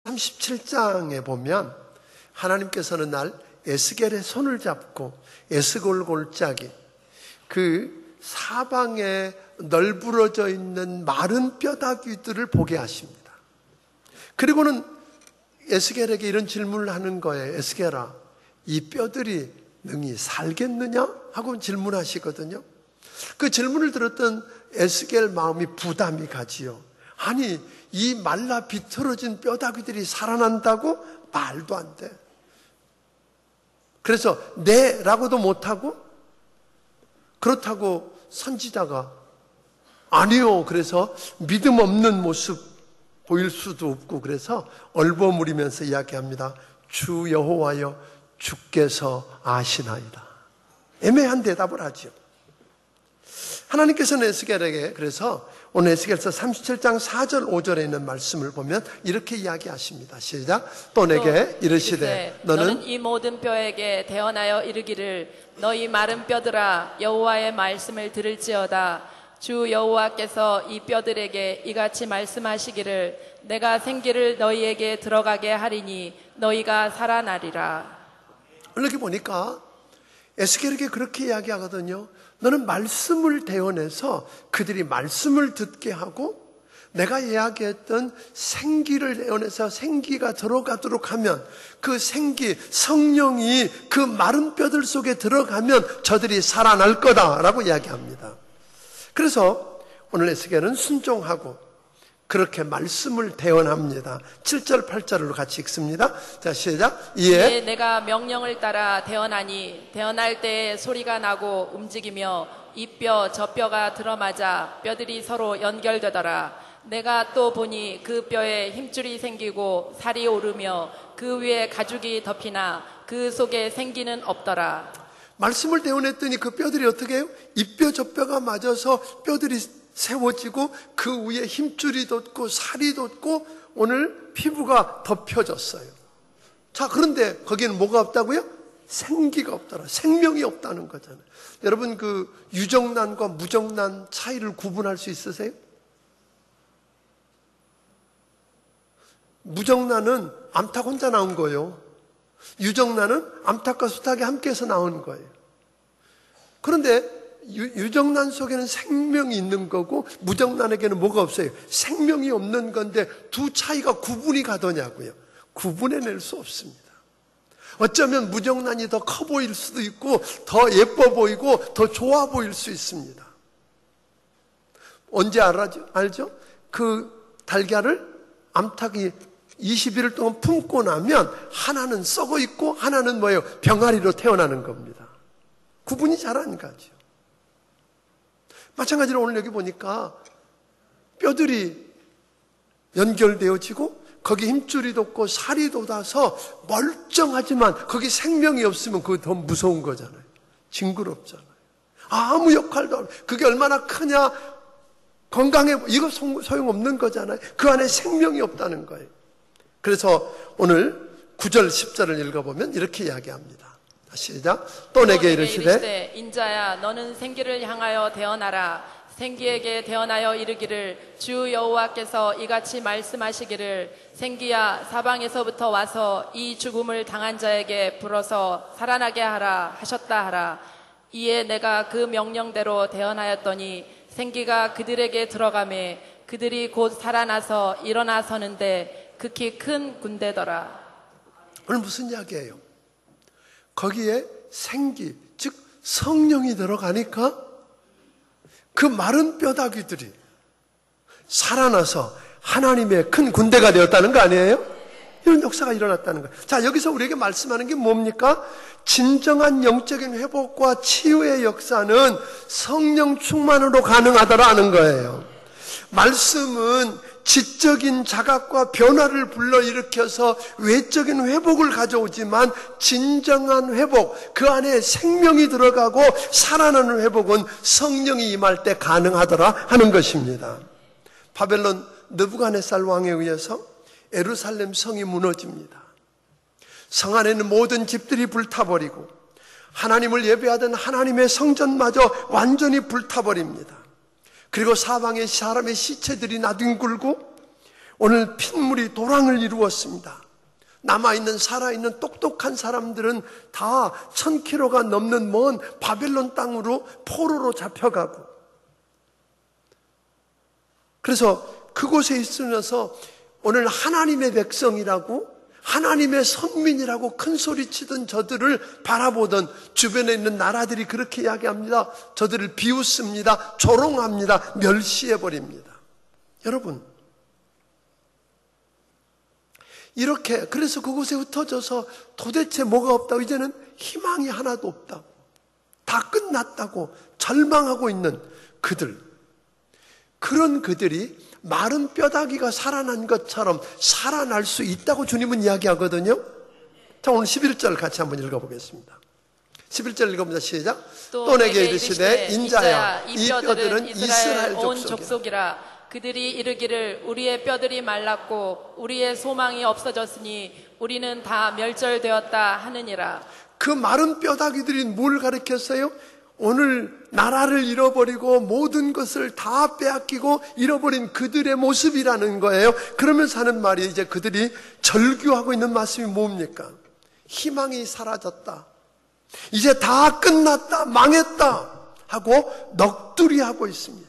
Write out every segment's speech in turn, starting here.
37장에 보면 하나님께서는 날 에스겔의 손을 잡고 에스골 골짜기, 그 사방에 널브러져 있는 마른 뼈다귀들을 보게 하십니다. 그리고는 에스겔에게 이런 질문을 하는 거예요. 에스겔아, 이 뼈들이 능히 살겠느냐? 하고 질문하시거든요. 그 질문을 들었던 에스겔 마음이 부담이 가지요. 아니, 이 말라 비틀어진 뼈다귀들이 살아난다고? 말도 안 돼. 그래서 네 라고도 못하고, 그렇다고 선지자가 아니요, 그래서 믿음 없는 모습 보일 수도 없고, 그래서 얼버무리면서 이야기합니다. 주 여호와여, 주께서 아시나이다. 애매한 대답을 하죠. 하나님께서는 에스겔에게 그래서 오늘 에스겔서 37장 4절 5절에 있는 말씀을 보면 이렇게 이야기하십니다. 시작. 또 내게 이르시되 너는 이 모든 뼈에게 대언하여 이르기를 너희 마른 뼈들아 여호와의 말씀을 들을지어다. 주 여호와께서 이 뼈들에게 이같이 말씀하시기를 내가 생기를 너희에게 들어가게 하리니 너희가 살아나리라. 이렇게 보니까 에스겔에게 그렇게 이야기하거든요. 너는 말씀을 대언해서 그들이 말씀을 듣게 하고 내가 이야기했던 생기를 대언해서 생기가 들어가도록 하면 그 생기, 성령이 그 마른 뼈들 속에 들어가면 저들이 살아날 거다라고 이야기합니다. 그래서 오늘 에스겔은 순종하고 그렇게 말씀을 대언합니다. 7절 8절로 같이 읽습니다. 자, 시작. 이에 내가 명령을 따라 대언하니 대언할 때에 소리가 나고 움직이며 이 뼈 저 뼈가 들어맞아 뼈들이 서로 연결되더라. 내가 또 보니 그 뼈에 힘줄이 생기고 살이 오르며 그 위에 가죽이 덮이나 그 속에 생기는 없더라. 말씀을 대언했더니 그 뼈들이 어떻게 해요? 이 뼈 저 뼈가 맞아서 뼈들이 세워지고 그 위에 힘줄이 돋고 살이 돋고 오늘 피부가 덮여졌어요. 자, 그런데 거기에는 뭐가 없다고요? 생기가 없더라. 생명이 없다는 거잖아요. 여러분, 그 유정란과 무정란 차이를 구분할 수 있으세요? 무정란은 암탉 혼자 나온 거예요. 유정란은 암탉과 수탉이 함께해서 나온 거예요. 그런데 유정란 속에는 생명이 있는 거고 무정란에게는 뭐가 없어요? 생명이 없는 건데 두 차이가 구분이 가더냐고요. 구분해낼 수 없습니다. 어쩌면 무정란이 더 커 보일 수도 있고 더 예뻐 보이고 더 좋아 보일 수 있습니다. 언제 알죠? 그 달걀을 암탉이 20일을 동안 품고 나면 하나는 썩어 있고 하나는 뭐예요? 병아리로 태어나는 겁니다. 구분이 잘 안 가죠. 마찬가지로 오늘 여기 보니까 뼈들이 연결되어지고 거기 힘줄이 돋고 살이 돋아서 멀쩡하지만 거기 생명이 없으면 그거 더 무서운 거잖아요. 징그럽잖아요. 아무 역할도 안 해요. 그게 얼마나 크냐, 건강해, 이거 소용없는 거잖아요. 그 안에 생명이 없다는 거예요. 그래서 오늘 9절 10절을 읽어보면 이렇게 이야기합니다. 시작. 또 내게 이르시되 인자야 너는 생기를 향하여 대언하라. 생기에게 대언하여 이르기를 주 여호와께서 이같이 말씀하시기를 생기야 사방에서부터 와서 이 죽음을 당한 자에게 불어서 살아나게 하라 하셨다 하라. 이에 내가 그 명령대로 대언하였더니 생기가 그들에게 들어가매 그들이 곧 살아나서 일어나 서는데 극히 큰 군대더라. 오늘 무슨 이야기예요? 거기에 생기, 즉 성령이 들어가니까 그 마른 뼈다귀들이 살아나서 하나님의 큰 군대가 되었다는 거 아니에요? 이런 역사가 일어났다는 거예요. 자, 여기서 우리에게 말씀하는 게 뭡니까? 진정한 영적인 회복과 치유의 역사는 성령 충만으로 가능하다라는 거예요. 말씀은 지적인 자각과 변화를 불러일으켜서 외적인 회복을 가져오지만 진정한 회복, 그 안에 생명이 들어가고 살아나는 회복은 성령이 임할 때 가능하더라 하는 것입니다. 바벨론 느부갓네살 왕에 의해서 예루살렘 성이 무너집니다. 성 안에 있는 모든 집들이 불타버리고 하나님을 예배하던 하나님의 성전마저 완전히 불타버립니다. 그리고 사방에 사람의 시체들이 나뒹굴고 오늘 핏물이 도랑을 이루었습니다. 남아있는 살아있는 똑똑한 사람들은 다 1000km가 넘는 먼 바벨론 땅으로 포로로 잡혀가고, 그래서 그곳에 있으면서 오늘 하나님의 백성이라고, 하나님의 선민이라고 큰 소리치던 저들을 바라보던 주변에 있는 나라들이 그렇게 이야기합니다. 저들을 비웃습니다. 조롱합니다. 멸시해버립니다. 여러분, 이렇게, 그래서 그곳에 흩어져서 도대체 뭐가 없다고, 이제는 희망이 하나도 없다고, 다 끝났다고 절망하고 있는 그들, 그런 그들이 마른 뼈다귀가 살아난 것처럼 살아날 수 있다고 주님은 이야기하거든요. 자, 오늘 11절 같이 한번 읽어보겠습니다. 11절 읽어봅니다. 시작. 또 내게 이르시되 인자야 이 뼈들은 이스라엘 온 족속이라. 그들이 이르기를 우리의 뼈들이 말랐고 우리의 소망이 없어졌으니 우리는 다 멸절되었다 하느니라. 그 마른 뼈다귀들이 뭘 가리켰어요? 오늘 나라를 잃어버리고 모든 것을 다 빼앗기고 잃어버린 그들의 모습이라는 거예요. 그러면서 하는 말이, 이제 그들이 절규하고 있는 말씀이 뭡니까? 희망이 사라졌다, 이제 다 끝났다, 망했다 하고 넋두리하고 있습니다.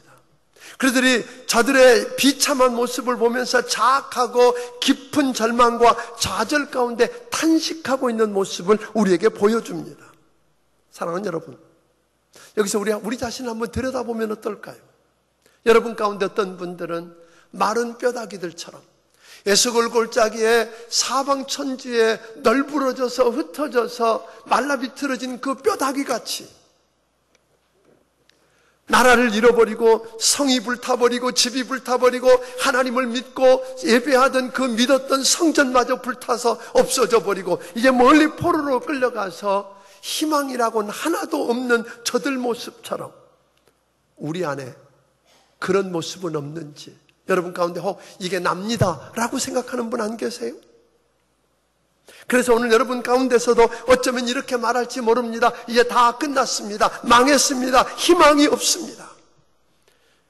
그들이 저들의 비참한 모습을 보면서 자학하고 깊은 절망과 좌절 가운데 탄식하고 있는 모습을 우리에게 보여줍니다. 사랑하는 여러분, 여기서 우리 자신을 한번 들여다보면 어떨까요? 여러분 가운데 어떤 분들은 마른 뼈다귀들처럼 에스골 골짜기에 사방천지에 널브러져서 흩어져서 말라비틀어진 그 뼈다귀같이 나라를 잃어버리고 성이 불타버리고 집이 불타버리고 하나님을 믿고 예배하던 그 믿었던 성전마저 불타서 없어져 버리고 이제 멀리 포로로 끌려가서 희망이라고는 하나도 없는 저들 모습처럼 우리 안에 그런 모습은 없는지, 여러분 가운데 혹 이게 납니다 라고 생각하는 분 안 계세요? 그래서 오늘 여러분 가운데서도 어쩌면 이렇게 말할지 모릅니다. 이제 다 끝났습니다. 망했습니다. 희망이 없습니다.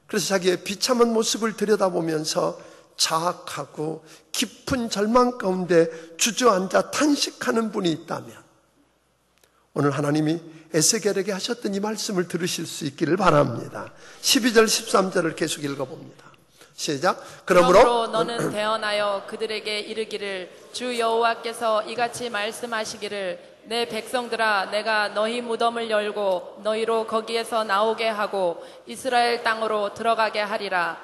그래서 자기의 비참한 모습을 들여다보면서 자학하고 깊은 절망 가운데 주저앉아 탄식하는 분이 있다면 오늘 하나님이 에스겔에게 하셨던 이 말씀을 들으실 수 있기를 바랍니다. 12절 13절을 계속 읽어봅니다. 시작. 그러므로 너는 대언하여 그들에게 이르기를 주 여호와께서 이같이 말씀하시기를 내 백성들아 내가 너희 무덤을 열고 너희로 거기에서 나오게 하고 이스라엘 땅으로 들어가게 하리라.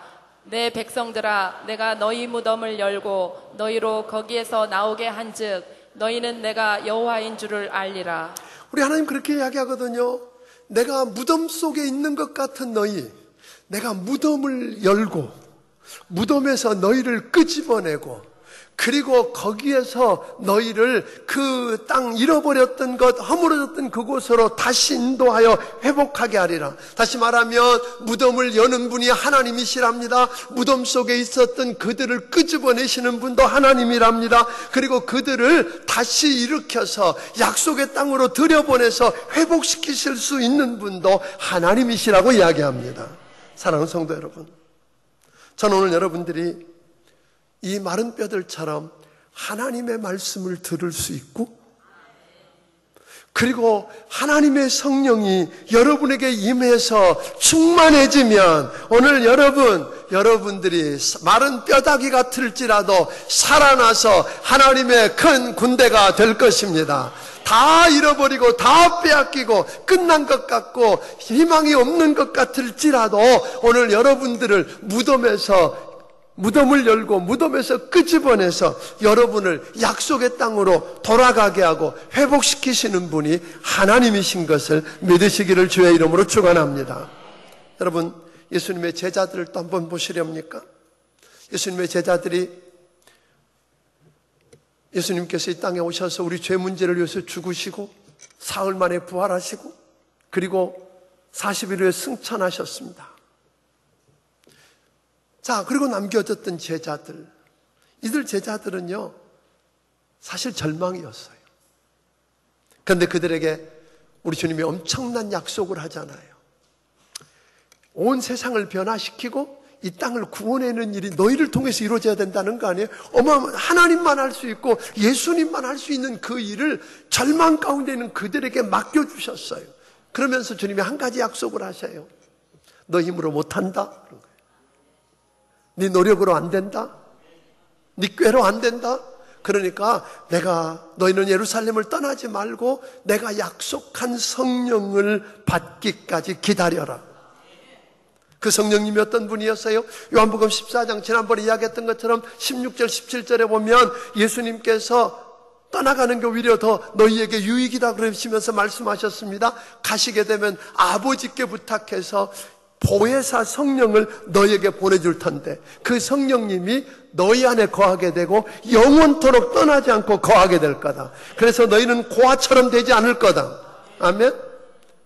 내 백성들아 내가 너희 무덤을 열고 너희로 거기에서 나오게 한즉 너희는 내가 여호와인 줄을 알리라. 우리 하나님 그렇게 이야기하거든요. 내가 무덤 속에 있는 것 같은 너희, 내가 무덤을 열고 무덤에서 너희를 끄집어내고 그리고 거기에서 너희를 그 땅 잃어버렸던 것, 허물어졌던 그곳으로 다시 인도하여 회복하게 하리라. 다시 말하면 무덤을 여는 분이 하나님이시랍니다. 무덤 속에 있었던 그들을 끄집어내시는 분도 하나님이랍니다. 그리고 그들을 다시 일으켜서 약속의 땅으로 들여보내서 회복시키실 수 있는 분도 하나님이시라고 이야기합니다. 사랑하는 성도 여러분, 저는 오늘 여러분들이 이 마른 뼈들처럼 하나님의 말씀을 들을 수 있고 그리고 하나님의 성령이 여러분에게 임해서 충만해지면 오늘 여러분들이 마른 뼈다귀 같을지라도 살아나서 하나님의 큰 군대가 될 것입니다. 다 잃어버리고 다 빼앗기고 끝난 것 같고 희망이 없는 것 같을지라도 오늘 여러분들을 무덤을 열고 무덤에서 끄집어내서 여러분을 약속의 땅으로 돌아가게 하고 회복시키시는 분이 하나님이신 것을 믿으시기를 주의 이름으로 축원합니다. 여러분, 예수님의 제자들을 또 한번 보시렵니까? 예수님의 제자들이 예수님께서 이 땅에 오셔서 우리 죄 문제를 위해서 죽으시고 사흘 만에 부활하시고 그리고 40일 후에 승천하셨습니다. 자, 그리고 남겨졌던 제자들, 이들 제자들은요 사실 절망이었어요. 그런데 그들에게 우리 주님이 엄청난 약속을 하잖아요. 온 세상을 변화시키고 이 땅을 구원하는 일이 너희를 통해서 이루어져야 된다는 거 아니에요? 하나님만 할 수 있고 예수님만 할 수 있는 그 일을 절망 가운데 있는 그들에게 맡겨주셨어요. 그러면서 주님이 한 가지 약속을 하셔요. 너 힘으로 못한다? 네 노력으로 안 된다? 네 꾀로 안 된다? 그러니까 너희는 예루살렘을 떠나지 말고 내가 약속한 성령을 받기까지 기다려라. 그 성령님이 어떤 분이었어요? 요한복음 14장 지난번에 이야기했던 것처럼 16절 17절에 보면 예수님께서 떠나가는 게 오히려 더 너희에게 유익이다 그러시면서 말씀하셨습니다. 가시게 되면 아버지께 부탁해서 보혜사 성령을 너희에게 보내줄 텐데 그 성령님이 너희 안에 거하게 되고 영원토록 떠나지 않고 거하게 될 거다. 그래서 너희는 고아처럼 되지 않을 거다. 아멘.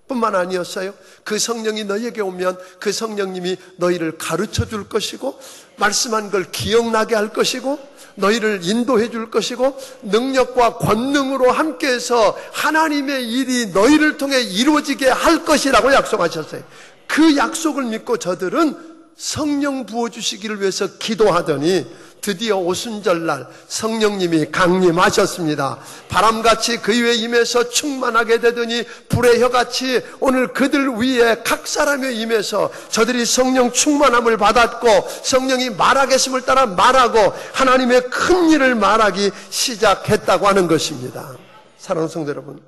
뿐만 아니었어요. 그 성령이 너희에게 오면 그 성령님이 너희를 가르쳐 줄 것이고 말씀한 걸 기억나게 할 것이고 너희를 인도해 줄 것이고 능력과 권능으로 함께해서 하나님의 일이 너희를 통해 이루어지게 할 것이라고 약속하셨어요. 그 약속을 믿고 저들은 성령 부어주시기를 위해서 기도하더니 드디어 오순절날 성령님이 강림하셨습니다. 바람같이 그 위에 임해서 충만하게 되더니 불의 혀같이 오늘 그들 위에 각 사람에 임해서 저들이 성령 충만함을 받았고 성령이 말하겠음을 따라 말하고 하나님의 큰 일을 말하기 시작했다고 하는 것입니다. 사랑하는 성도 여러분,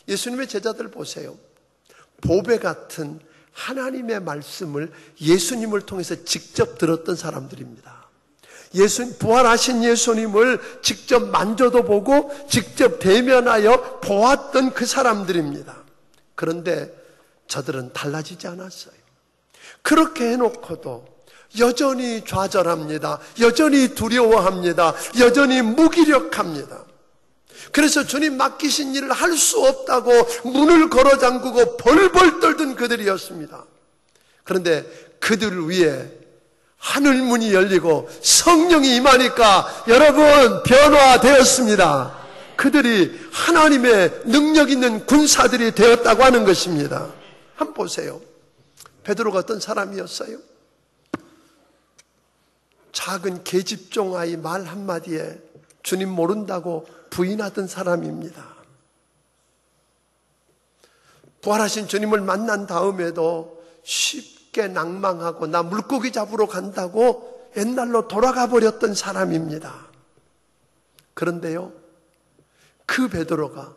예수님의 제자들 보세요. 보배 같은 하나님의 말씀을 예수님을 통해서 직접 들었던 사람들입니다. 부활하신 예수님을 직접 만져도 보고 직접 대면하여 보았던 그 사람들입니다. 그런데 저들은 달라지지 않았어요. 그렇게 해놓고도 여전히 좌절합니다. 여전히 두려워합니다. 여전히 무기력합니다. 그래서 주님 맡기신 일을 할 수 없다고 문을 걸어 잠그고 벌벌 떨던 그들이었습니다. 그런데 그들 위에 하늘문이 열리고 성령이 임하니까 여러분 변화되었습니다. 그들이 하나님의 능력 있는 군사들이 되었다고 하는 것입니다. 한번 보세요. 베드로가 어떤 사람이었어요? 작은 계집종 아이 말 한마디에 주님 모른다고 부인하던 사람입니다. 부활하신 주님을 만난 다음에도 쉽게 낭망하고 나 물고기 잡으러 간다고 옛날로 돌아가 버렸던 사람입니다. 그런데요, 그 베드로가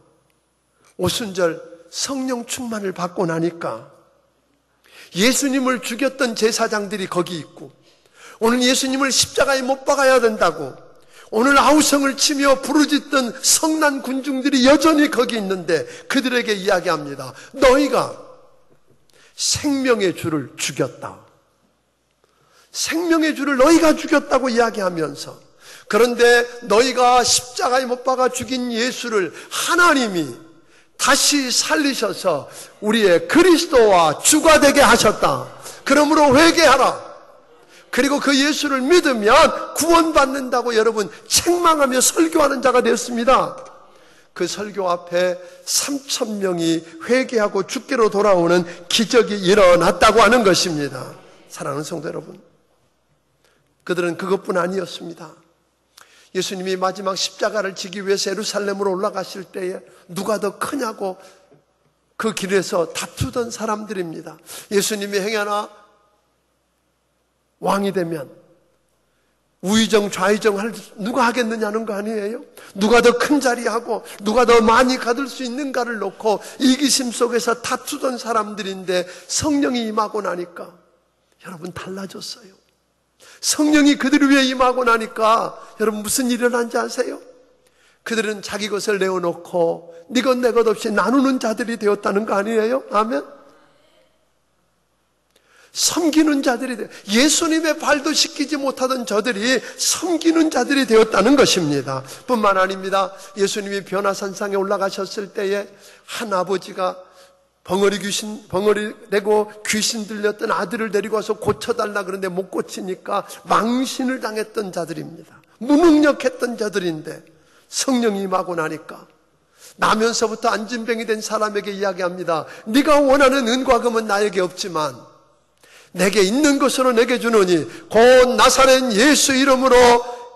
오순절 성령 충만을 받고 나니까 예수님을 죽였던 제사장들이 거기 있고 오늘 예수님을 십자가에 못 박아야 된다고 오늘 아우성을 치며 부르짖던 성난 군중들이 여전히 거기 있는데 그들에게 이야기합니다. 너희가 생명의 주를 죽였다. 생명의 주를 너희가 죽였다고 이야기하면서 그런데 너희가 십자가에 못 박아 죽인 예수를 하나님이 다시 살리셔서 우리의 그리스도와 주가 되게 하셨다. 그러므로 회개하라. 그리고 그 예수를 믿으면 구원받는다고 여러분 책망하며 설교하는 자가 되었습니다. 그 설교 앞에 3,000명이 회개하고 주께로 돌아오는 기적이 일어났다고 하는 것입니다. 사랑하는 성도 여러분, 그들은 그것뿐 아니었습니다. 예수님이 마지막 십자가를 지기 위해서 예루살렘으로 올라가실 때에 누가 더 크냐고 그 길에서 다투던 사람들입니다. 예수님이 행여나 왕이 되면 우의정 좌의정 누가 하겠느냐는 거 아니에요? 누가 더 큰 자리하고 누가 더 많이 가둘 수 있는가를 놓고 이기심 속에서 다투던 사람들인데 성령이 임하고 나니까 여러분 달라졌어요. 성령이 그들 위해 임하고 나니까 여러분 무슨 일이 일어난지 아세요? 그들은 자기 것을 내어놓고 네 것 내 것 없이 나누는 자들이 되었다는 거 아니에요? 아멘? 섬기는 자들이 되어 예수님의 발도 씻기지 못하던 저들이 섬기는 자들이 되었다는 것입니다. 뿐만 아닙니다. 예수님이 변화산상에 올라가셨을 때에 한 아버지가 벙어리 내고 귀신 들렸던 아들을 데리고 와서 고쳐달라 그러는데 못 고치니까 망신을 당했던 자들입니다. 무능력했던 자들인데 성령이 임하고 나니까 나면서부터 안진병이 된 사람에게 이야기합니다. 네가 원하는 은과 금은 나에게 없지만 내게 있는 것으로 내게 주노니 곧 나사렛 예수 이름으로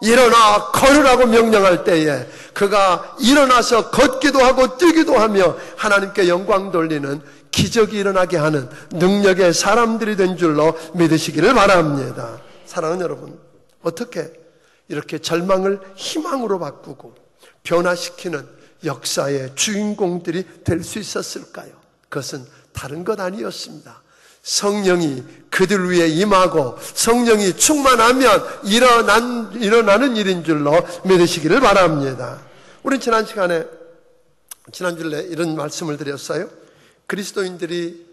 일어나 걸으라고 명령할 때에 그가 일어나서 걷기도 하고 뛰기도 하며 하나님께 영광 돌리는 기적이 일어나게 하는 능력의 사람들이 된 줄로 믿으시기를 바랍니다. 사랑하는 여러분, 어떻게 이렇게 절망을 희망으로 바꾸고 변화시키는 역사의 주인공들이 될 수 있었을까요? 그것은 다른 것 아니었습니다. 성령이 그들 위에 임하고 성령이 충만하면 일어나는 일인 줄로 믿으시기를 바랍니다. 우린 지난주에 이런 말씀을 드렸어요. 그리스도인들이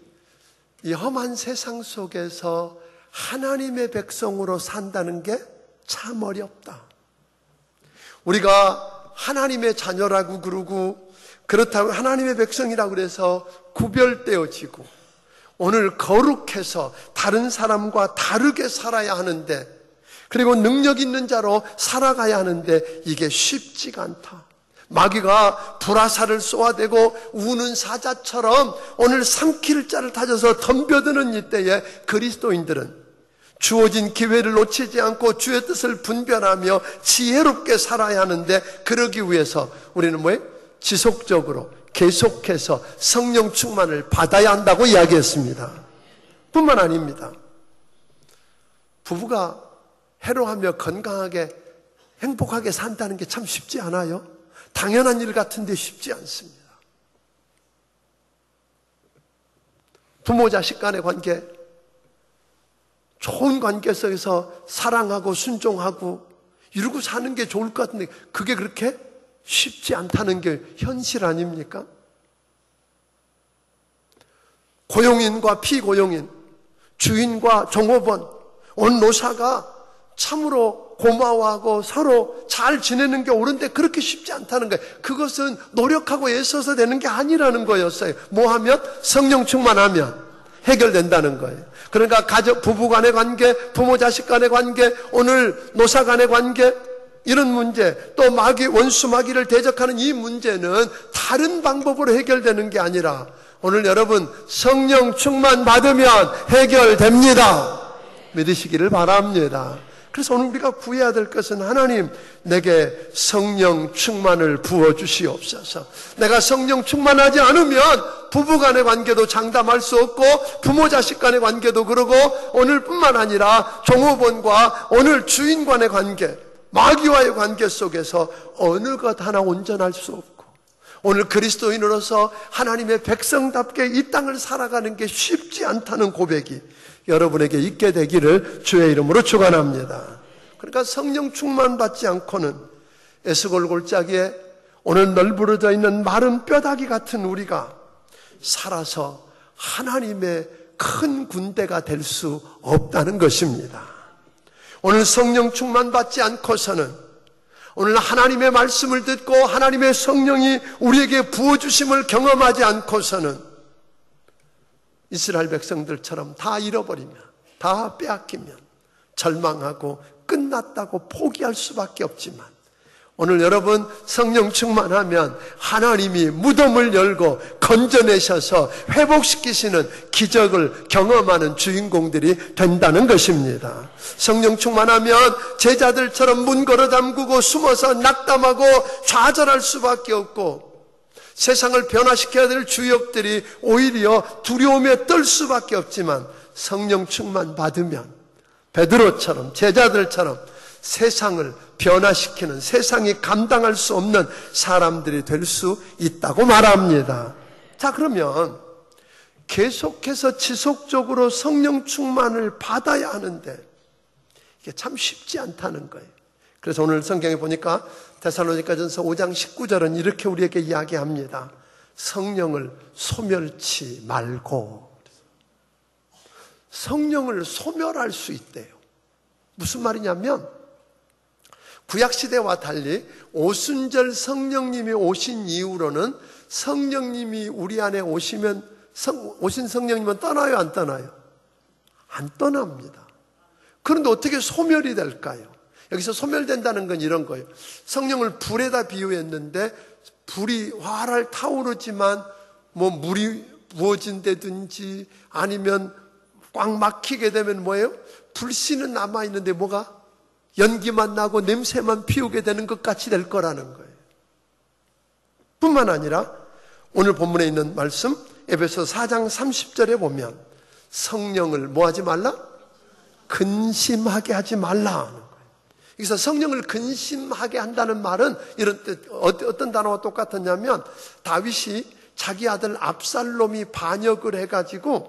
이 험한 세상 속에서 하나님의 백성으로 산다는 게 참 어렵다. 우리가 하나님의 자녀라고 그러고 그렇다고 하나님의 백성이라고 그래서 구별되어지고 오늘 거룩해서 다른 사람과 다르게 살아야 하는데, 그리고 능력 있는 자로 살아가야 하는데 이게 쉽지가 않다. 마귀가 불화살을 쏘아대고 우는 사자처럼 오늘 삼킬 자를 다져서 덤벼드는 이때에 그리스도인들은 주어진 기회를 놓치지 않고 주의 뜻을 분별하며 지혜롭게 살아야 하는데, 그러기 위해서 우리는 지속적으로 계속해서 성령 충만을 받아야 한다고 이야기했습니다. 뿐만 아닙니다. 부부가 해로하며 건강하게 행복하게 산다는 게 참 쉽지 않아요. 당연한 일 같은데 쉽지 않습니다. 부모 자식 간의 관계, 좋은 관계 속에서 사랑하고 순종하고 이러고 사는 게 좋을 것 같은데 그게 그렇게 쉽지 않다는 게 현실 아닙니까? 고용인과 피고용인, 주인과 종업원, 온 노사가 참으로 고마워하고 서로 잘 지내는 게 옳은데 그렇게 쉽지 않다는 거예요. 그것은 노력하고 애써서 되는 게 아니라는 거였어요. 뭐 하면? 성령 충만하면 해결된다는 거예요. 그러니까 가족, 부부 간의 관계, 부모 자식 간의 관계, 오늘 노사 간의 관계, 이런 문제, 또 원수 마귀를 대적하는 이 문제는 다른 방법으로 해결되는 게 아니라 오늘 여러분 성령 충만 받으면 해결됩니다. 믿으시기를 바랍니다. 그래서 오늘 우리가 구해야 될 것은 하나님, 내게 성령 충만을 부어주시옵소서. 내가 성령 충만하지 않으면 부부간의 관계도 장담할 수 없고 부모 자식 간의 관계도 그러고 오늘뿐만 아니라 종업원과 오늘 주인 간의 관계, 마귀와의 관계 속에서 어느 것 하나 온전할 수 없고, 오늘 그리스도인으로서 하나님의 백성답게 이 땅을 살아가는 게 쉽지 않다는 고백이 여러분에게 있게 되기를 주의 이름으로 축원합니다. 그러니까 성령 충만 받지 않고는 에스골 골짜기에 오늘 널브러져 있는 마른 뼈다귀 같은 우리가 살아서 하나님의 큰 군대가 될 수 없다는 것입니다. 오늘 성령 충만 받지 않고서는, 오늘 하나님의 말씀을 듣고 하나님의 성령이 우리에게 부어주심을 경험하지 않고서는 이스라엘 백성들처럼 다 잃어버리면, 다 빼앗기면 절망하고 끝났다고 포기할 수밖에 없지만, 오늘 여러분 성령 충만하면 하나님이 무덤을 열고 건져내셔서 회복시키시는 기적을 경험하는 주인공들이 된다는 것입니다. 성령 충만하면 제자들처럼 문 걸어 잠그고 숨어서 낙담하고 좌절할 수밖에 없고, 세상을 변화시켜야 될 주역들이 오히려 두려움에 떨 수밖에 없지만, 성령 충만 받으면 베드로처럼 제자들처럼 세상을 변화시키는, 세상이 감당할 수 없는 사람들이 될 수 있다고 말합니다. 자, 그러면 계속해서 지속적으로 성령 충만을 받아야 하는데 이게 참 쉽지 않다는 거예요. 그래서 오늘 성경에 보니까 데살로니가전서 5장 19절은 이렇게 우리에게 이야기합니다. 성령을 소멸치 말고. 성령을 소멸할 수 있대요. 무슨 말이냐면 구약시대와 달리 오순절 성령님이 오신 이후로는 성령님이 우리 안에 오신 성령님은 떠나요, 안 떠나요? 안 떠납니다. 그런데 어떻게 소멸이 될까요? 여기서 소멸된다는 건 이런 거예요. 성령을 불에다 비유했는데 불이 활활 타오르지만 물이 부어진다든지 아니면 꽉 막히게 되면 뭐예요? 불씨는 남아있는데 뭐가? 연기만 나고 냄새만 피우게 되는 것 같이 될 거라는 거예요. 뿐만 아니라 오늘 본문에 있는 말씀 에베소 4장 30절에 보면 성령을 뭐 하지 말라? 근심하게 하지 말라 하는 거예요. 그래서 성령을 근심하게 한다는 말은 이런 뜻, 어떤 단어와 똑같았냐면 다윗이 자기 아들 압살롬이 반역을 해서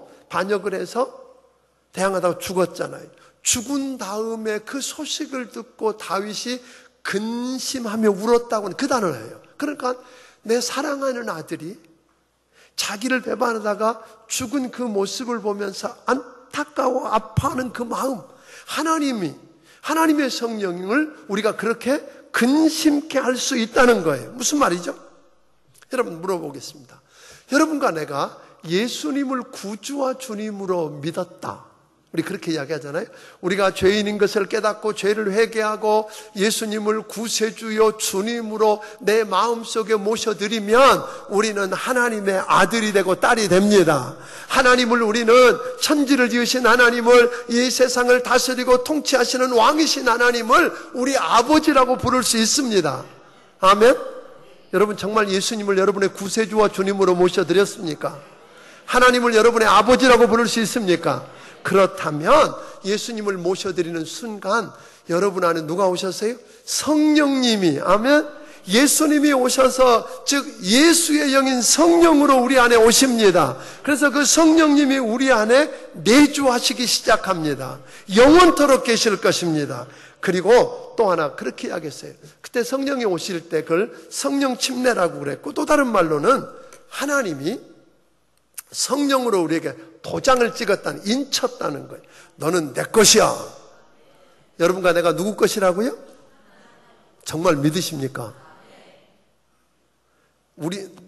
대항하다가 죽었잖아요. 죽은 다음에 그 소식을 듣고 다윗이 근심하며 울었다고는 그 단어예요. 그러니까 내 사랑하는 아들이 자기를 배반하다가 죽은 그 모습을 보면서 안타까워 아파하는 그 마음, 하나님의 성령을 우리가 그렇게 근심케 할 수 있다는 거예요. 무슨 말이죠? 여러분 물어보겠습니다. 여러분과 내가 예수님을 구주와 주님으로 믿었다. 우리 그렇게 이야기하잖아요. 우리가 죄인인 것을 깨닫고 죄를 회개하고 예수님을 구세주요 주님으로 내 마음속에 모셔드리면 우리는 하나님의 아들이 되고 딸이 됩니다. 하나님을 우리는 천지를 지으신 하나님을, 이 세상을 다스리고 통치하시는 왕이신 하나님을 우리 아버지라고 부를 수 있습니다. 아멘? 여러분 정말 예수님을 여러분의 구세주와 주님으로 모셔드렸습니까? 하나님을 여러분의 아버지라고 부를 수 있습니까? 그렇다면 예수님을 모셔드리는 순간 여러분 안에 누가 오셨어요? 성령님이, 아멘? 예수님이 오셔서 즉 예수의 영인 성령으로 우리 안에 오십니다. 그래서 그 성령님이 우리 안에 내주하시기 시작합니다. 영원토록 계실 것입니다. 그리고 또 하나 그렇게 이야기했어요. 그때 성령이 오실 때 그걸 성령 침례라고 그랬고, 또 다른 말로는 하나님이 성령으로 우리에게 도장을 찍었다는, 인쳤다는 거예요. 너는 내 것이야. 여러분과 내가 누구 것이라고요? 정말 믿으십니까?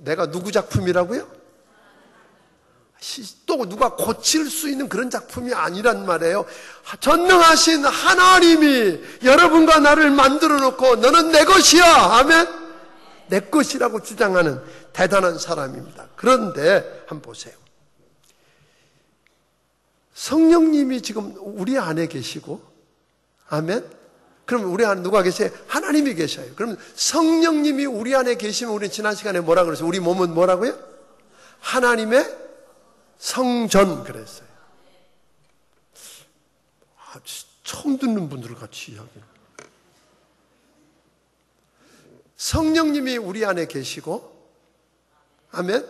내가 누구 작품이라고요? 또 누가 고칠 수 있는 그런 작품이 아니란 말이에요. 전능하신 하나님이 여러분과 나를 만들어 놓고 너는 내 것이야. 아멘? 내 것이라고 주장하는 대단한 사람입니다. 그런데 한번 보세요. 성령님이 지금 우리 안에 계시고, 아멘? 그럼 우리 안에 누가 계세요? 하나님이 계셔요. 그럼 성령님이 우리 안에 계시면 우리는 지난 시간에 뭐라 그랬어요? 우리 몸은 뭐라고요? 하나님의 성전 그랬어요. 처음 듣는 분들 같이 이야기해요. 성령님이 우리 안에 계시고, 아멘?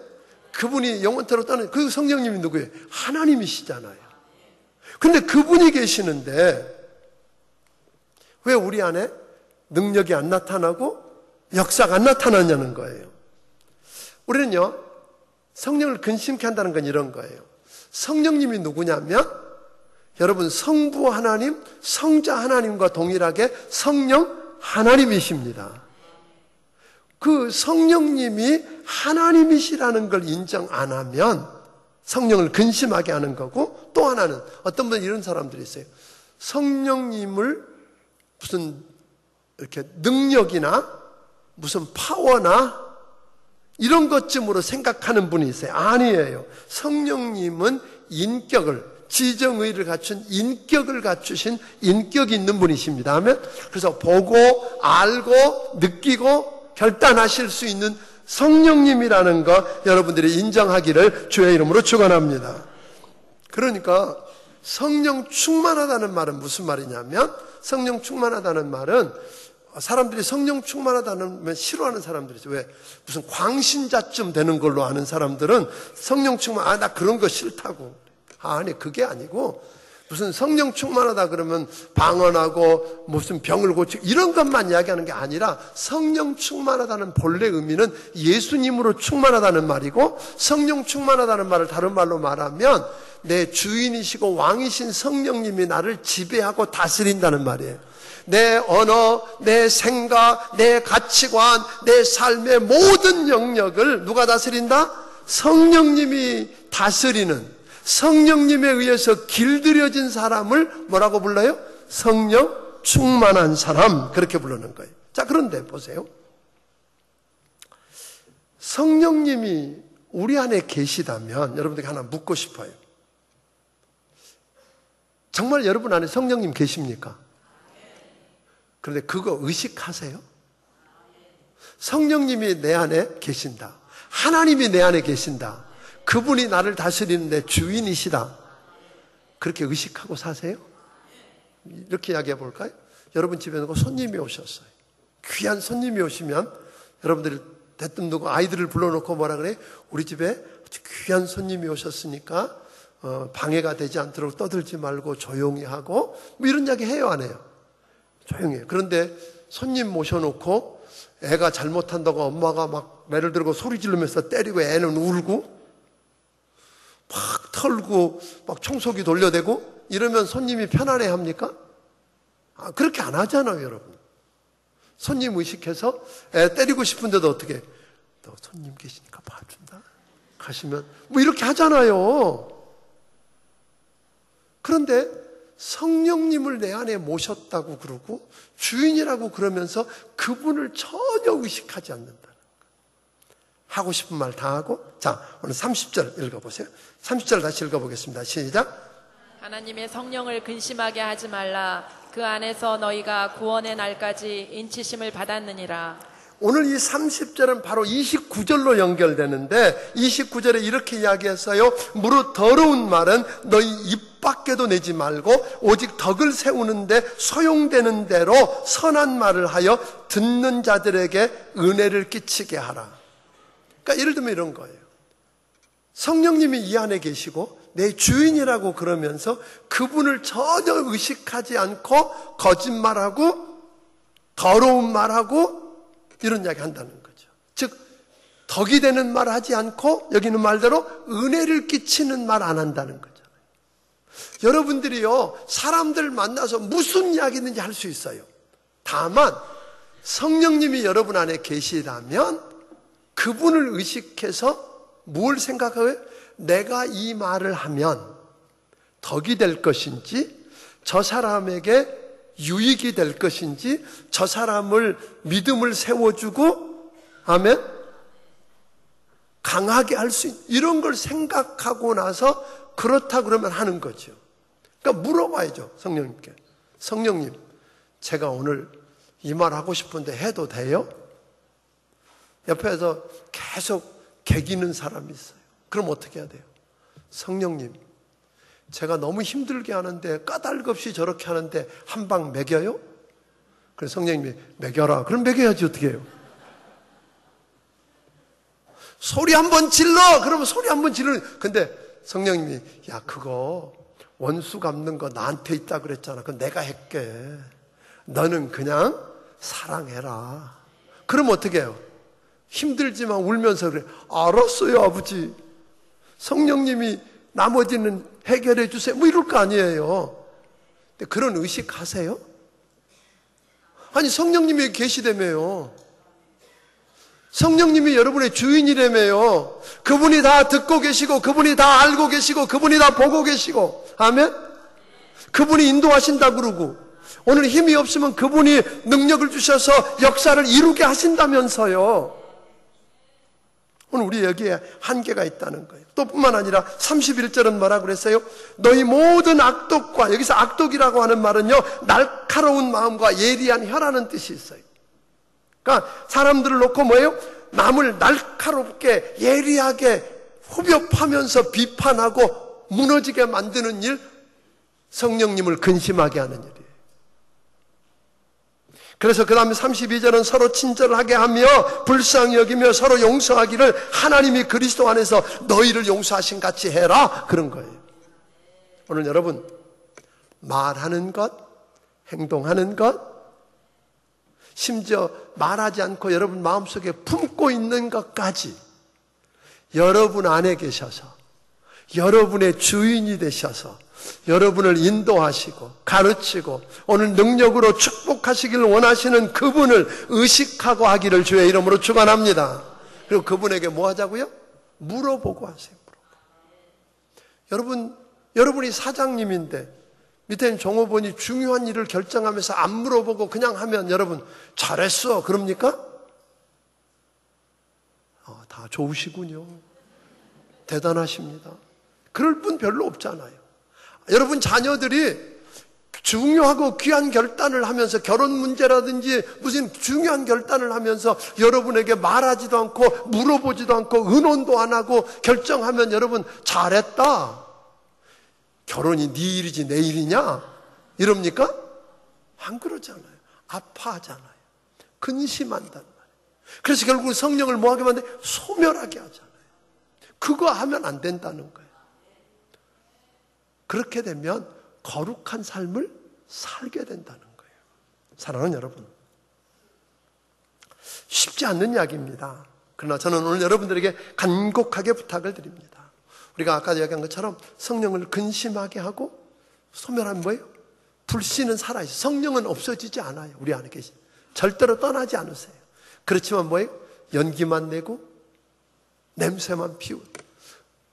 그분이 영원토록 떠나는 그 성령님이 누구예요? 하나님이시잖아요. 근데 그분이 계시는데 왜 우리 안에 능력이 안 나타나고 역사가 안 나타나냐는 거예요. 우리는요, 성령을 근심케 한다는 건 이런 거예요. 성령님이 누구냐면 여러분 성부 하나님, 성자 하나님과 동일하게 성령 하나님이십니다. 그 성령님이 하나님이시라는 걸 인정 안 하면 성령을 근심하게 하는 거고, 또 하나는 어떤 분은 이런 사람들이 있어요. 성령님을 무슨 이렇게 능력이나 무슨 파워나 이런 것쯤으로 생각하는 분이 있어요. 아니에요. 성령님은 인격을, 지정의를 갖춘 인격을 갖추신 인격이 있는 분이십니다. 아멘? 그래서 보고 알고 느끼고 결단하실 수 있는 성령님이라는 거 여러분들이 인정하기를 주의 이름으로 축원합니다. 그러니까 성령 충만하다는 말은 무슨 말이냐면, 성령 충만하다는 말은 사람들이 성령 충만하다는 말 싫어하는 사람들이 있어요. 왜? 무슨 광신자쯤 되는 걸로 아는 사람들은 성령 충만, 나 그런 거 싫다고. 아니, 그게 아니고 무슨 성령 충만하다 그러면 방언하고 무슨 병을 고치고 이런 것만 이야기하는 게 아니라, 성령 충만하다는 본래 의미는 예수님으로 충만하다는 말이고, 성령 충만하다는 말을 다른 말로 말하면 내 주인이시고 왕이신 성령님이 나를 지배하고 다스린다는 말이에요. 내 언어, 내 생각, 내 가치관, 내 삶의 모든 영역을 누가 다스린다? 성령님이 다스리는, 성령님에 의해서 길들여진 사람을 뭐라고 불러요? 성령 충만한 사람, 그렇게 부르는 거예요. 자, 그런데 보세요. 성령님이 우리 안에 계시다면 여러분들에게 하나 묻고 싶어요. 정말 여러분 안에 성령님 계십니까? 그런데 그거 의식하세요? 성령님이 내 안에 계신다. 하나님이 내 안에 계신다. 그분이 나를 다스리는 내 주인이시다. 그렇게 의식하고 사세요? 이렇게 이야기해 볼까요? 여러분 집에 손님이 오셨어요. 귀한 손님이 오시면 여러분들이 대뜸 누구 아이들을 불러놓고 뭐라 그래? 우리 집에 아주 귀한 손님이 오셨으니까 방해가 되지 않도록 떠들지 말고 조용히 하고 뭐 이런 이야기 해요, 안 해요? 조용히 해요. 그런데 손님 모셔놓고 애가 잘못한다고 엄마가 막 매를 들고 소리 지르면서 때리고 애는 울고 막 털고 막 청소기 돌려대고 이러면 손님이 편안해 합니까? 그렇게 안 하잖아요, 여러분. 손님 의식해서 애 때리고 싶은데도 어떻게 너 손님 계시니까 봐준다 가시면 뭐 이렇게 하잖아요. 그런데 성령님을 내 안에 모셨다고 그러고 주인이라고 그러면서 그분을 전혀 의식하지 않는다는 거예요. 하고 싶은 말 다 하고. 자, 오늘 30절 읽어보세요. 30절 다시 읽어보겠습니다. 시작. 하나님의 성령을 근심하게 하지 말라. 그 안에서 너희가 구원의 날까지 인치심을 받았느니라. 오늘 이 30절은 바로 29절로 연결되는데 29절에 이렇게 이야기했어요. 무릇 더러운 말은 너희 입 밖에도 내지 말고 오직 덕을 세우는데 소용되는 대로 선한 말을 하여 듣는 자들에게 은혜를 끼치게 하라. 그러니까 예를 들면 이런 거예요. 성령님이 이 안에 계시고 내 주인이라고 그러면서 그분을 전혀 의식하지 않고 거짓말하고 더러운 말하고 이런 이야기 한다는 거죠. 즉 덕이 되는 말 하지 않고 여기는 말대로 은혜를 끼치는 말 안 한다는 거잖아요. 여러분들이요 사람들 만나서 무슨 이야기든지 할 수 있어요. 다만 성령님이 여러분 안에 계시다면 그분을 의식해서 뭘 생각해요? 내가 이 말을 하면 덕이 될 것인지 저 사람에게 유익이 될 것인지 저 사람을 믿음을 세워주고 아멘 강하게 할 수 있는 이런 걸 생각하고 나서 그렇다 그러면 하는 거죠. 그러니까 물어봐야죠. 성령님께. 성령님 제가 오늘 이 말 하고 싶은데 해도 돼요? 옆에서 계속 개기는 사람이 있어요. 그럼 어떻게 해야 돼요? 성령님 제가 너무 힘들게 하는데 까닭없이 저렇게 하는데 한 방 먹여요? 그래서 성령님이 먹여라. 그럼 먹여야지 어떻게 해요? 소리 한번 질러. 그러면 소리 한번 지르는. 근데 성령님이 야 그거 원수 갚는 거 나한테 있다 그랬잖아. 그건 내가 할게. 너는 그냥 사랑해라. 그럼 어떻게 해요? 힘들지만 울면서 그래. 알았어요 아버지. 성령님이 나머지는 해결해 주세요. 뭐 이럴 거 아니에요. 근데 그런 의식 하세요? 아니 성령님이 계시다며요. 성령님이 여러분의 주인이라며요. 그분이 다 듣고 계시고 그분이 다 알고 계시고 그분이 다 보고 계시고 아멘? 그분이 인도하신다 그러고 오늘 힘이 없으면 그분이 능력을 주셔서 역사를 이루게 하신다면서요. 오늘 우리 여기에 한계가 있다는 거예요. 또 뿐만 아니라 31절은 뭐라 그랬어요? 너희 모든 악독과 여기서 악독이라고 하는 말은요 날카로운 마음과 예리한 혀라는 뜻이 있어요. 그러니까 사람들을 놓고 뭐예요? 남을 날카롭게 예리하게 후벼파면서 비판하고 무너지게 만드는 일, 성령님을 근심하게 하는 일이에요. 그래서 그 다음에 32절은 서로 친절하게 하며 불쌍히 여기며 서로 용서하기를 하나님이 그리스도 안에서 너희를 용서하신 같이 해라. 그런 거예요. 오늘 여러분 말하는 것, 행동하는 것, 심지어 말하지 않고 여러분 마음속에 품고 있는 것까지 여러분 안에 계셔서 여러분의 주인이 되셔서 여러분을 인도하시고 가르치고 오늘 능력으로 축복하시기를 원하시는 그분을 의식하고 하기를 주의 이름으로 축원합니다. 그리고 그분에게 뭐 하자고요? 물어보고 하세요. 여러분이 사장님인데 밑에 종업원이 중요한 일을 결정하면서 안 물어보고 그냥 하면 여러분 잘했어 그럽니까? 다 좋으시군요. 대단하십니다. 그럴 분 별로 없잖아요. 여러분 자녀들이 중요하고 귀한 결단을 하면서 결혼 문제라든지 무슨 중요한 결단을 하면서 여러분에게 말하지도 않고 물어보지도 않고 의논도 안 하고 결정하면 여러분 잘했다. 결혼이 네 일이지 내 일이냐? 이럽니까? 안 그러잖아요. 아파하잖아요. 근심한단 말이에요. 그래서 결국 성령을 뭐하게 만드냐? 소멸하게 하잖아요. 그거 하면 안 된다는 거예요. 그렇게 되면 거룩한 삶을 살게 된다는 거예요. 사랑하는 여러분, 쉽지 않는 이야기입니다. 그러나 저는 오늘 여러분들에게 간곡하게 부탁을 드립니다. 우리가 아까 이야기한 것처럼 성령을 근심하게 하고 소멸하면 뭐예요? 불신은 살아있어요. 성령은 없어지지 않아요. 우리 안에 계신. 절대로 떠나지 않으세요. 그렇지만 뭐예요? 연기만 내고 냄새만 피우고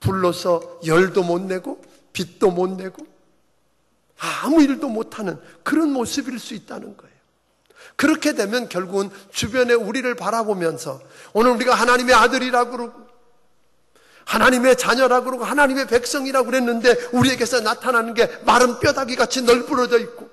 불로서 열도 못 내고 빛도 못 내고 아무 일도 못하는 그런 모습일 수 있다는 거예요. 그렇게 되면 결국은 주변에 우리를 바라보면서 오늘 우리가 하나님의 아들이라고 그러고 하나님의 자녀라고 그러고 하나님의 백성이라고 그랬는데 우리에게서 나타나는 게 마른 뼈다귀 같이 널브러져 있고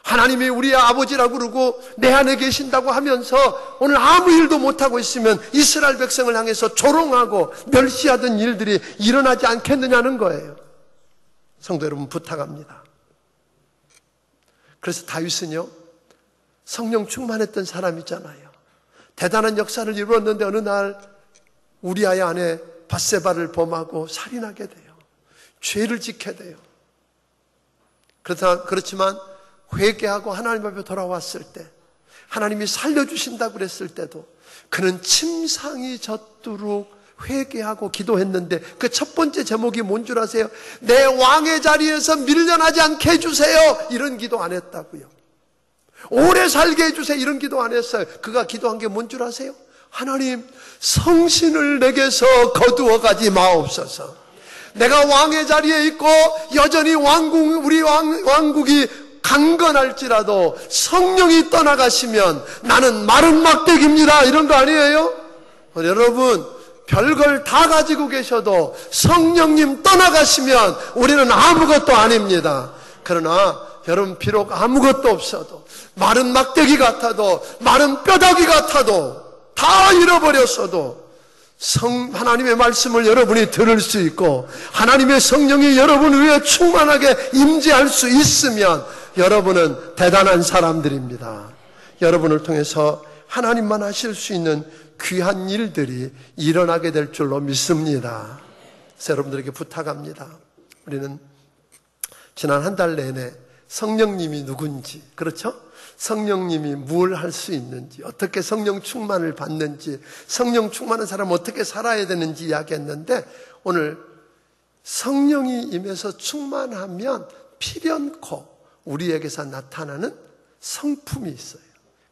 하나님이 우리의 아버지라고 그러고 내 안에 계신다고 하면서 오늘 아무 일도 못하고 있으면 이스라엘 백성을 향해서 조롱하고 멸시하던 일들이 일어나지 않겠느냐는 거예요. 성도 여러분 부탁합니다. 그래서 다윗은요 성령 충만했던 사람이잖아요. 대단한 역사를 이루었는데 어느 날 우리아의 아내 밧세바를 범하고 살인하게 돼요. 죄를 짓게 돼요. 그렇지만 회개하고 하나님 앞에 돌아왔을 때 하나님이 살려주신다고 그랬을 때도 그는 침상이 젖도록 회개하고 기도했는데 그 첫 번째 제목이 뭔 줄 아세요? 내 왕의 자리에서 밀려나지 않게 해주세요. 이런 기도 안 했다고요. 오래 살게 해주세요. 이런 기도 안 했어요. 그가 기도한 게 뭔 줄 아세요? 하나님 성신을 내게서 거두어 가지 마옵소서. 내가 왕의 자리에 있고 여전히 우리 왕국이 강건할지라도 성령이 떠나가시면 나는 마른 막대기입니다. 이런 거 아니에요? 여러분 별걸 다 가지고 계셔도 성령님 떠나가시면 우리는 아무것도 아닙니다. 그러나 여러분 비록 아무것도 없어도 마른 막대기 같아도 마른 뼈다귀 같아도 다 잃어버렸어도 하나님의 말씀을 여러분이 들을 수 있고 하나님의 성령이 여러분 위에 충만하게 임재할 수 있으면 여러분은 대단한 사람들입니다. 여러분을 통해서 하나님만 하실 수 있는 귀한 일들이 일어나게 될 줄로 믿습니다. 그래서 여러분들에게 부탁합니다. 우리는 지난 한 달 내내 성령님이 누군지, 그렇죠? 성령님이 뭘 할 수 있는지, 어떻게 성령 충만을 받는지, 성령 충만한 사람은 어떻게 살아야 되는지 이야기했는데 오늘 성령이 임해서 충만하면 필연코 우리에게서 나타나는 성품이 있어요.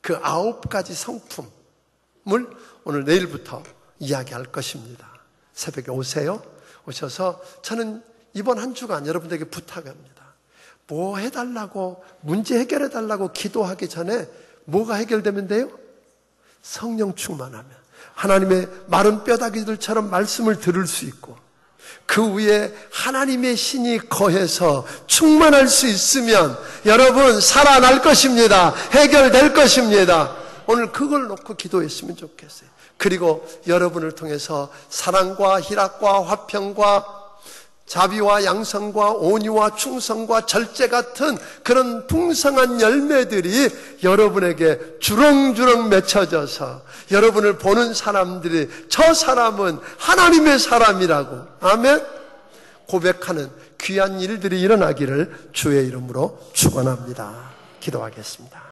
그 9가지 성품을 오늘 내일부터 이야기할 것입니다. 새벽에 오세요. 오셔서 저는 이번 한 주간 여러분들에게 부탁합니다. 뭐 해달라고 문제 해결해달라고 기도하기 전에 뭐가 해결되면 돼요? 성령 충만하면 하나님의 마른 뼈다귀들처럼 말씀을 들을 수 있고 그 위에 하나님의 신이 거해서 충만할 수 있으면 여러분 살아날 것입니다. 해결될 것입니다. 오늘 그걸 놓고 기도했으면 좋겠어요. 그리고 여러분을 통해서 사랑과 희락과 화평과 자비와 양성과 온유와 충성과 절제 같은 그런 풍성한 열매들이 여러분에게 주렁주렁 맺혀져서 여러분을 보는 사람들이 저 사람은 하나님의 사람이라고 아멘 고백하는 귀한 일들이 일어나기를 주의 이름으로 축원합니다. 기도하겠습니다.